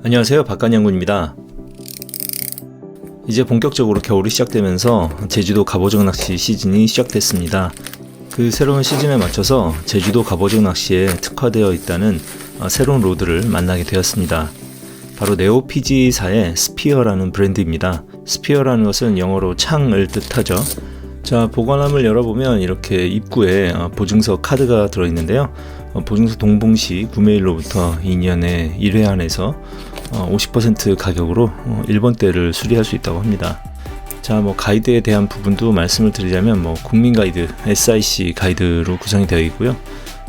안녕하세요, 박간양군입니다. 이제 본격적으로 겨울이 시작되면서 제주도 갑오징어 낚시 시즌이 시작됐습니다. 그 새로운 시즌에 맞춰서 제주도 갑오징어 낚시에 특화되어 있다는 새로운 로드를 만나게 되었습니다. 바로 네오피지사의 스피어라는 브랜드입니다. 스피어라는 것은 영어로 창을 뜻하죠. 자, 보관함을 열어보면 이렇게 입구에 보증서 카드가 들어있는데요. 보증서 동봉시 구매일로부터 2년에 1회 안에서 50% 가격으로 일본대를 수리할 수 있다고 합니다. 자, 가이드에 대한 부분도 말씀을 드리자면 국민 가이드, SIC 가이드로 구성이 되어 있고요.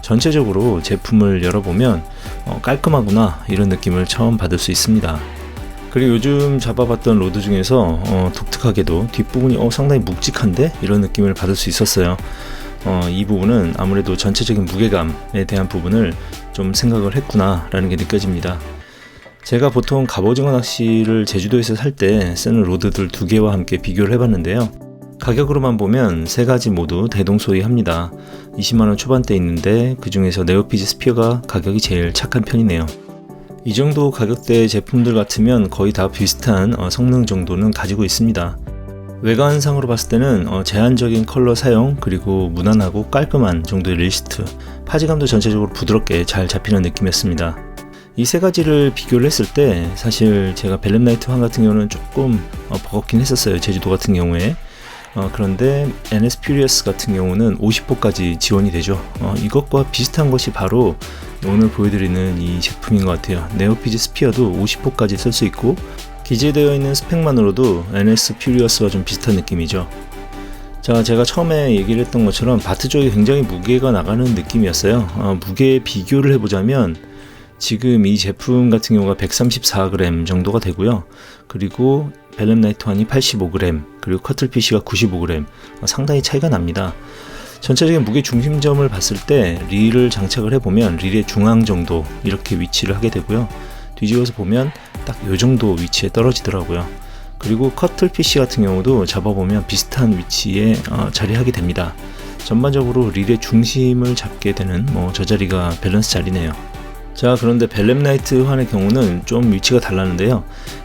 전체적으로 제품을 열어보면 깔끔하구나 이런 느낌을 처음 받을 수 있습니다. 그리고 요즘 잡아봤던 로드 중에서 독특하게도 뒷부분이 상당히 묵직한데 이런 느낌을 받을 수 있었어요. 이 부분은 아무래도 전체적인 무게감에 대한 부분을 좀 생각을 했구나 라는 게 느껴집니다. 제가 보통 갑오징어 낚시를 제주도에서 살 때 쓰는 로드들 두 개와 함께 비교를 해봤는데요. 가격으로만 보면 세 가지 모두 대동소이합니다. 20만원 초반대 있는데 그 중에서 네오피지 스피어가 가격이 제일 착한 편이네요. 이 정도 가격대의 제품들 같으면 거의 다 비슷한 성능 정도는 가지고 있습니다. 외관상으로 봤을 때는 제한적인 컬러 사용, 그리고 무난하고 깔끔한 정도의 리스트, 파지감도 전체적으로 부드럽게 잘 잡히는 느낌이었습니다. 이 세 가지를 비교를 했을 때 사실 제가 벨렘나이트 환 같은 경우는 조금 버겁긴 했었어요. 제주도 같은 경우에. 그런데 NS 퓨리어스 같은 경우는 50호까지 지원이 되죠. 이것과 비슷한 것이 바로 오늘 보여드리는 이 제품인 것 같아요. 네오피지 스피어도 50호까지 쓸 수 있고 기재되어 있는 스펙만으로도 NS 퓨리어스와 좀 비슷한 느낌이죠. 자, 제가 처음에 얘기를 했던 것처럼 바트 쪽이 굉장히 무게가 나가는 느낌이었어요. 무게 비교를 해보자면 지금 이 제품 같은 경우가 134g 정도가 되고요. 그리고 벨렘나이트 환이 85g, 그리고 커틀피쉬가 95g, 상당히 차이가 납니다. 전체적인 무게 중심점을 봤을 때 릴을 장착을 해보면 릴의 중앙 정도 이렇게 위치를 하게 되고요. 뒤집어서 보면 딱 요 정도 위치에 떨어지더라고요. 그리고 커틀피쉬 같은 경우도 잡아보면 비슷한 위치에 자리하게 됩니다. 전반적으로 릴의 중심을 잡게 되는 저 자리가 밸런스 자리네요. 자, 그런데 벨렘나이트 환의 경우는 좀 위치가 달랐는데요.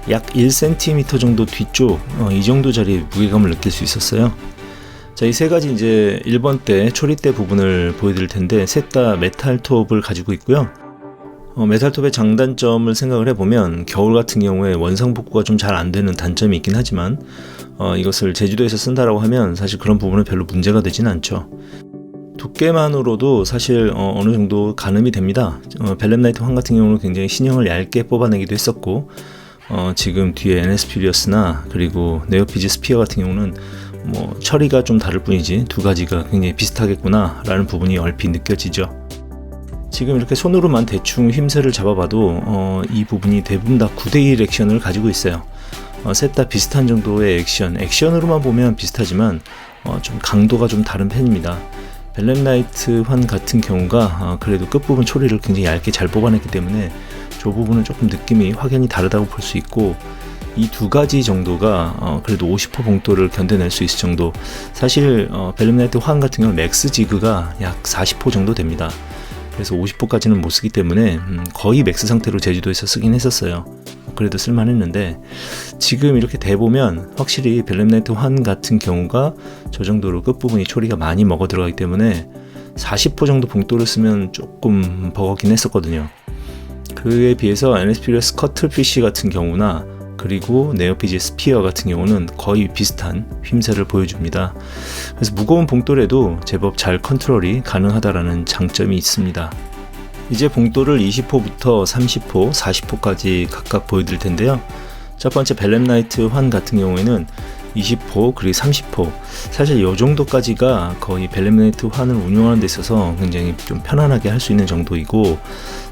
약 1cm 정도 뒤쪽 이 정도 자리에 무게감을 느낄 수 있었어요. 자, 이 세 가지 이제 1번대 초리대 부분을 보여드릴 텐데 셋 다 메탈톱을 가지고 있고요. 메탈톱의 장단점을 생각을 해보면 겨울 같은 경우에 원상복구가 좀 잘 안되는 단점이 있긴 하지만 이것을 제주도에서 쓴다라고 하면 사실 그런 부분은 별로 문제가 되진 않죠. 두께만으로도 사실 어느 정도 가늠이 됩니다. 벨렘나이트 환 같은 경우는 굉장히 신형을 얇게 뽑아내기도 했었고 지금 뒤에 NS 퓨리어스나 그리고 네오피지 스피어 같은 경우는 처리가 좀 다를 뿐이지 두 가지가 굉장히 비슷하겠구나 라는 부분이 얼핏 느껴지죠. 지금 이렇게 손으로만 대충 힘새를 잡아봐도 이 부분이 대부분 다 9대1 액션을 가지고 있어요. 셋 다 비슷한 정도의 액션으로만 보면 비슷하지만 좀 강도가 좀 다른 편입니다. 벨렘나이트 환 같은 경우가 그래도 끝부분 초리를 굉장히 얇게 잘 뽑아냈기 때문에 저 부분은 조금 느낌이 확연히 다르다고 볼 수 있고 이 두 가지 정도가 그래도 50호 봉돌을 견뎌낼 수 있을 정도. 사실 벨렘나이트 환 같은 경우는 맥스 지그가 약 40호 정도 됩니다. 그래서 50호까지는 못 쓰기 때문에 거의 맥스 상태로 제주도에서 쓰긴 했었어요. 그래도 쓸만했는데 지금 이렇게 대보면 확실히 벨렘나이트 환 같은 경우가 저 정도로 끝부분이 초리가 많이 먹어 들어가기 때문에 40호 정도 봉돌을 쓰면 조금 버겁긴 했었거든요. 그에 비해서 NS 퓨리어스 커틀피쉬 같은 경우나 그리고 네오피지 스피어 같은 경우는 거의 비슷한 휘임새를 보여줍니다. 그래서 무거운 봉돌에도 제법 잘 컨트롤이 가능하다라는 장점이 있습니다. 이제 봉돌을 20호부터 30호, 40호까지 각각 보여드릴 텐데요. 첫 번째 벨렘나이트 환 같은 경우에는 20호 그리고 30호, 사실 이 정도까지가 거의 벨렘나이트 환을 운용하는 데 있어서 굉장히 좀 편안하게 할 수 있는 정도이고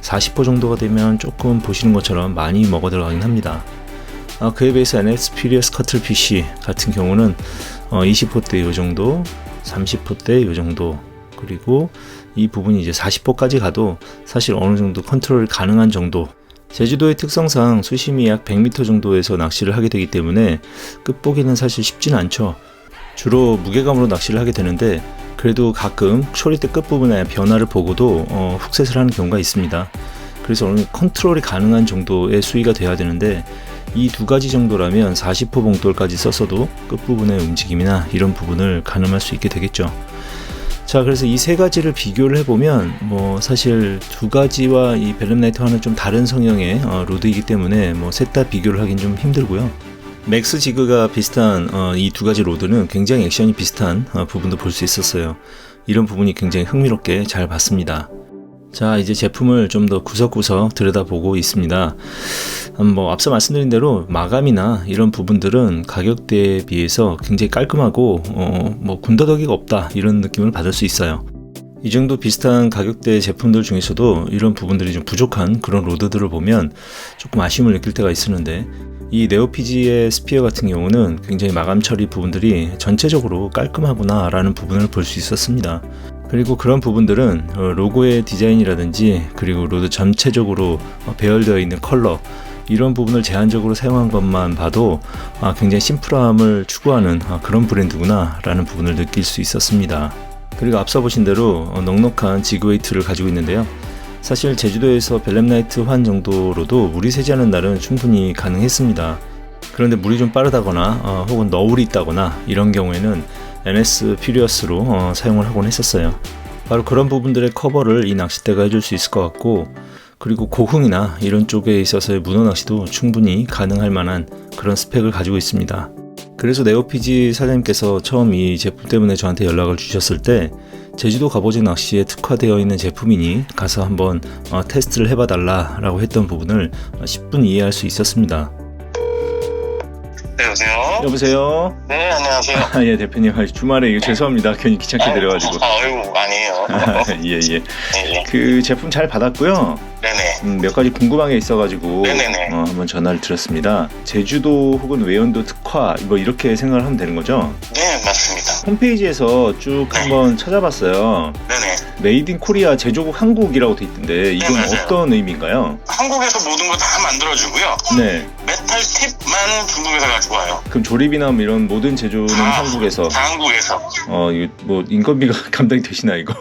40호 정도가 되면 조금 보시는 것처럼 많이 먹어 들어가긴 합니다. 그에 비해서 NS 퓨리어스 커틀피쉬 같은 경우는 20호대 이 정도, 30호대 이 정도, 그리고 이 부분이 이제 40호까지 가도 사실 어느 정도 컨트롤 가능한 정도. 제주도의 특성상 수심이 약 100m 정도에서 낚시를 하게 되기 때문에 끝보기는 사실 쉽지는 않죠. 주로 무게감으로 낚시를 하게 되는데 그래도 가끔 초리대 끝부분에 변화를 보고도 훅셋을 하는 경우가 있습니다. 그래서 어느 컨트롤이 가능한 정도의 수위가 돼야 되는데 이 두 가지 정도라면 40호 봉돌까지 썼어도 끝부분의 움직임이나 이런 부분을 가늠할 수 있게 되겠죠. 자, 그래서 이 세 가지를 비교를 해보면 뭐 사실 두 가지와 이 벨름나이트와는 좀 다른 성형의 로드이기 때문에 뭐 셋 다 비교를 하긴 좀 힘들고요. 맥스 지그가 비슷한 이 두 가지 로드는 굉장히 액션이 비슷한 부분도 볼 수 있었어요. 이런 부분이 굉장히 흥미롭게 잘 봤습니다. 자, 이제 제품을 좀 더 구석구석 들여다보고 있습니다. 뭐 앞서 말씀드린 대로 마감이나 이런 부분들은 가격대에 비해서 굉장히 깔끔하고 뭐 군더더기가 없다 이런 느낌을 받을 수 있어요. 이 정도 비슷한 가격대 제품들 중에서도 이런 부분들이 좀 부족한 그런 로드들을 보면 조금 아쉬움을 느낄 때가 있었는데, 이 네오피지의 스피어 같은 경우는 굉장히 마감 처리 부분들이 전체적으로 깔끔하구나 라는 부분을 볼 수 있었습니다. 그리고 그런 부분들은 로고의 디자인이라든지 그리고 로드 전체적으로 배열되어 있는 컬러, 이런 부분을 제한적으로 사용한 것만 봐도 굉장히 심플함을 추구하는 그런 브랜드구나 라는 부분을 느낄 수 있었습니다. 그리고 앞서 보신 대로 넉넉한 지그웨이트를 가지고 있는데요. 사실 제주도에서 벨름나이트 환 정도로도 물이 새지 않은 날은 충분히 가능했습니다. 그런데 물이 좀 빠르다거나 혹은 너울이 있다거나 이런 경우에는 NS 퓨리어스로 사용을 하곤 했었어요. 바로 그런 부분들의 커버를 이 낚싯대가 해줄 수 있을 것 같고, 그리고 고흥이나 이런 쪽에 있어서의 문어 낚시도 충분히 가능할 만한 그런 스펙을 가지고 있습니다. 그래서 네오피지 사장님께서 처음 이 제품 때문에 저한테 연락을 주셨을 때 제주도 갑오징어 낚시에 특화되어 있는 제품이니 가서 한번 테스트를 해봐 달라라고 했던 부분을 10분 이해할 수 있었습니다. 네, 여보세요? 여보세요? 네, 안녕하세요. 예, 대표님. 주말에 이거 죄송합니다. 괜히 귀찮게 드려가지고. 아이고, 아니에요. 예. 네. 그 제품 잘 받았고요. 네네. 몇 가지 궁금한 게 있어가지고 네네네. 한번 전화를 드렸습니다. 제주도 혹은 외연도 특화 뭐 이렇게 생각을 하면 되는 거죠? 네, 맞습니다. 홈페이지에서 쭉 한번 찾아봤어요. 네네. 메이드 인 코리아 제조국 한국이라고 돼 있던데 이건 맞아요. 어떤 의미인가요? 한국에서 모든 거 다 만들어주고요. 네. 메탈 팁만 중국에서 가지고 와요. 그럼 조립이나 뭐 이런 모든 제조는 한국에서. 다 한국에서. 이거 뭐 인건비가 감당이 되시나 이거?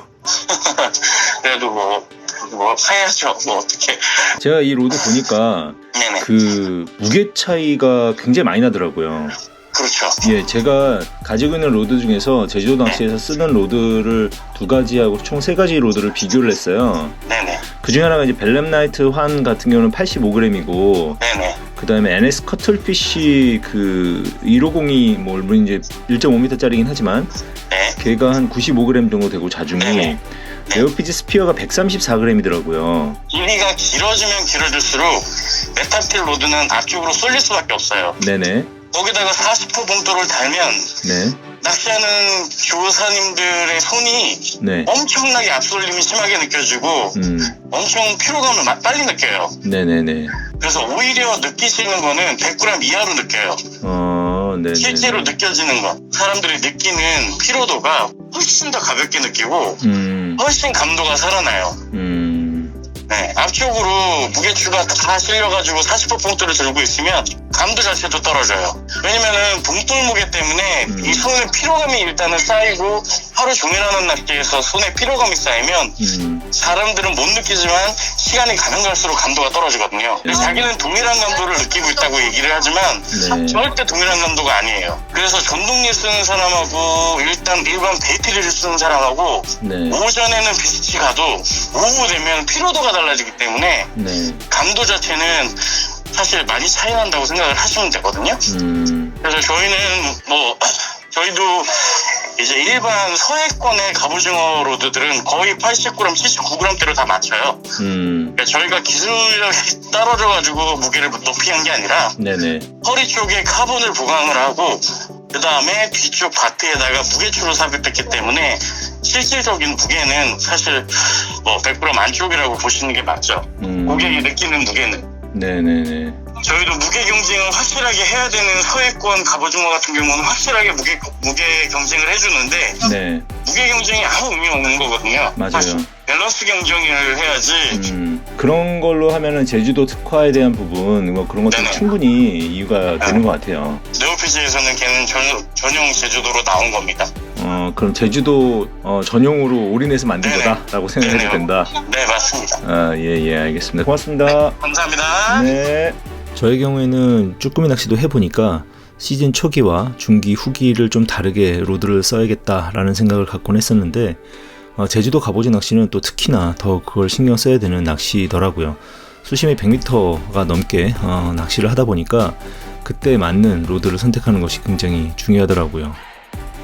그래도 뭐 사야죠. 뭐 어떻게. 제가 이 로드 보니까 네네. 그 무게 차이가 굉장히 많이 나더라고요. 그렇죠. 예, 제가 가지고 있는 로드 중에서 제주도 낚시에서 쓰는 로드를 두 가지하고 총 세 가지 로드를 비교를 했어요. 네네. 그 중에 하나가 이제 벨름나이트 환 같은 경우는 85g이고, 네네. 그 다음에 NS 커틀피쉬 그 1502 뭐 물론 이제 1.5m짜리긴 하지만 네. 걔가 한 95g 정도 되고 자중이 네네. 네오피지 스피어가 134g이더라고요. 길이가 길어지면 길어질수록 메탈 팁 로드는 앞쪽으로 쏠릴 수밖에 없어요. 네네. 거기다가 40호 봉돌을 달면 네. 낚시하는 조사님들의 손이 네. 엄청나게 앞쏠림이 심하게 느껴지고 엄청 피로감을 빨리 느껴요. 네네네. 그래서 오히려 느끼시는 거는 100g 이하로 느껴요. 네네. 실제로 느껴지는 거, 사람들이 느끼는 피로도가 훨씬 더 가볍게 느끼고 훨씬 감도가 살아나요. 네, 앞쪽으로 무게추가 다 실려가지고 40호 봉돌을 들고 있으면 감도 자체도 떨어져요. 왜냐면은 봉돌 무게 때문에 이 손에 피로감이 일단은 쌓이고, 하루 종일 하는 낚시에서 손에 피로감이 쌓이면 사람들은 못 느끼지만 시간이 가면 갈수록 감도가 떨어지거든요. 근데 자기는 동일한 감도를 느끼고 있다고 얘기를 하지만 절대 동일한 감도가 아니에요. 그래서 전동릴 쓰는 사람하고 일단 일반 베이트리를 쓰는 사람하고 오전에는 비슷이 가도 오후 되면 피로도가 달라지기 때문에 감도 자체는 사실 많이 차이 난다고 생각을 하시면 되거든요. 그래서 저희는 저희도 이제 일반 서해권의 갑오징어 로드들은 거의 80g, 79g대로 다 맞춰요. 그러니까 저희가 기술력이 떨어져가지고 무게를 높이 한 게 아니라 허리 쪽에 카본을 보강을 하고 그 다음에 뒤쪽 바트에다가 무게추로 삽입했기 때문에 실질적인 무게는 사실 100g 안쪽이라고 보시는 게 맞죠. 고객이 느끼는 무게는. 네네네. 저희도 무게 경쟁을 확실하게 해야 되는 서해권 갑오징어 같은 경우는 확실하게 무게 경쟁을 해주는데 무게 경쟁이 아무 의미 없는 거거든요. 맞아요. 밸런스 경쟁을 해야지. 그런 걸로 하면은 제주도 특화에 대한 부분 뭐 그런 것도 충분히 이유가 되는 것 같아요. 네오피지에서는 걔는 전용 제주도로 나온 겁니다. 그럼 제주도 전용으로 올인해서 만든 네네. 거다라고 생각해도 네네. 된다. 네, 맞습니다. 예, 알겠습니다. 고맙습니다. 감사합니다. 네. 저의 경우에는 쭈꾸미 낚시도 해보니까 시즌 초기와 중기 후기를 좀 다르게 로드를 써야겠다라는 생각을 갖곤 했었는데 제주도 갑오징어 낚시는 또 특히나 더 그걸 신경 써야 되는 낚시더라고요. 수심이 100m가 넘게 낚시를 하다 보니까 그때 맞는 로드를 선택하는 것이 굉장히 중요하더라고요.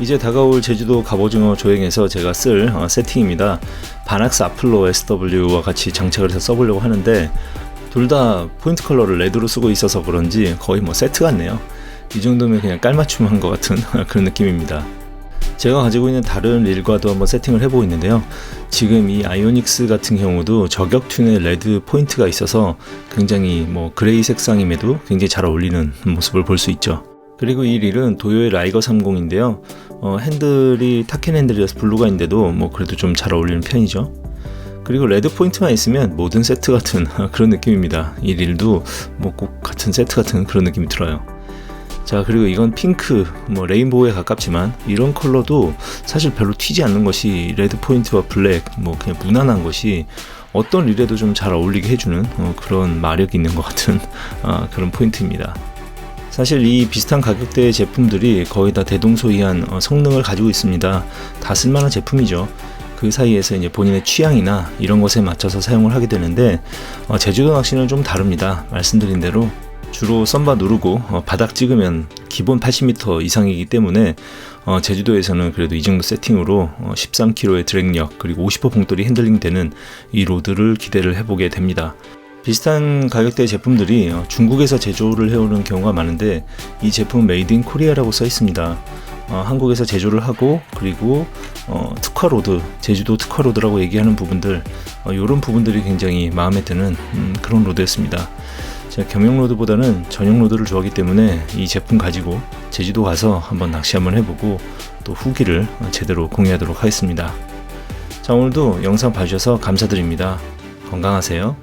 이제 다가올 제주도 갑오징어 조행에서 제가 쓸 세팅입니다. 바낙스 아플로 SW와 같이 장착을 해서 써보려고 하는데 둘 다 포인트 컬러를 레드로 쓰고 있어서 그런지 거의 뭐 세트 같네요. 이 정도면 그냥 깔맞춤 한 것 같은 그런 느낌입니다. 제가 가지고 있는 다른 릴과도 한번 세팅을 해보고 있는데요. 지금 이 아이오닉스 같은 경우도 저격 튠에 레드 포인트가 있어서 굉장히 뭐 그레이 색상임에도 굉장히 잘 어울리는 모습을 볼 수 있죠. 그리고 이 릴은 도요의 라이거 30인데요. 핸들이 타켄 핸들이라서 블루가 있는데도 뭐 그래도 좀 잘 어울리는 편이죠. 그리고 레드 포인트만 있으면 모든 세트 같은 그런 느낌입니다. 이 릴도 뭐 꼭 같은 세트 같은 그런 느낌이 들어요. 자, 그리고 이건 핑크, 뭐 레인보우에 가깝지만 이런 컬러도 사실 별로 튀지 않는 것이 레드 포인트와 블랙, 뭐 그냥 무난한 것이 어떤 릴에도 좀 잘 어울리게 해주는 그런 마력이 있는 것 같은 그런 포인트입니다. 사실 이 비슷한 가격대의 제품들이 거의 다 대동소이한 성능을 가지고 있습니다. 다 쓸만한 제품이죠. 그 사이에서 이제 본인의 취향이나 이런 것에 맞춰서 사용을 하게 되는데 제주도 낚시는 좀 다릅니다. 말씀드린 대로 주로 썬바 누르고 바닥 찍으면 기본 80m 이상이기 때문에 제주도에서는 그래도 이 정도 세팅으로 13kg의 드랙력 그리고 50% 봉돌이 핸들링 되는 이 로드를 기대를 해보게 됩니다. 비슷한 가격대 제품들이 중국에서 제조를 해오는 경우가 많은데 이 제품은 메이드 인 코리아라고 써 있습니다. 한국에서 제조를 하고 그리고 특화 로드, 제주도 특화 로드라고 얘기하는 부분들 이런 부분들이 굉장히 마음에 드는 그런 로드였습니다. 제가 겸용 로드보다는 전용 로드를 좋아하기 때문에 이 제품 가지고 제주도 가서 한번 낚시 한번 해보고 또 후기를 제대로 공유하도록 하겠습니다. 자, 오늘도 영상 봐주셔서 감사드립니다. 건강하세요.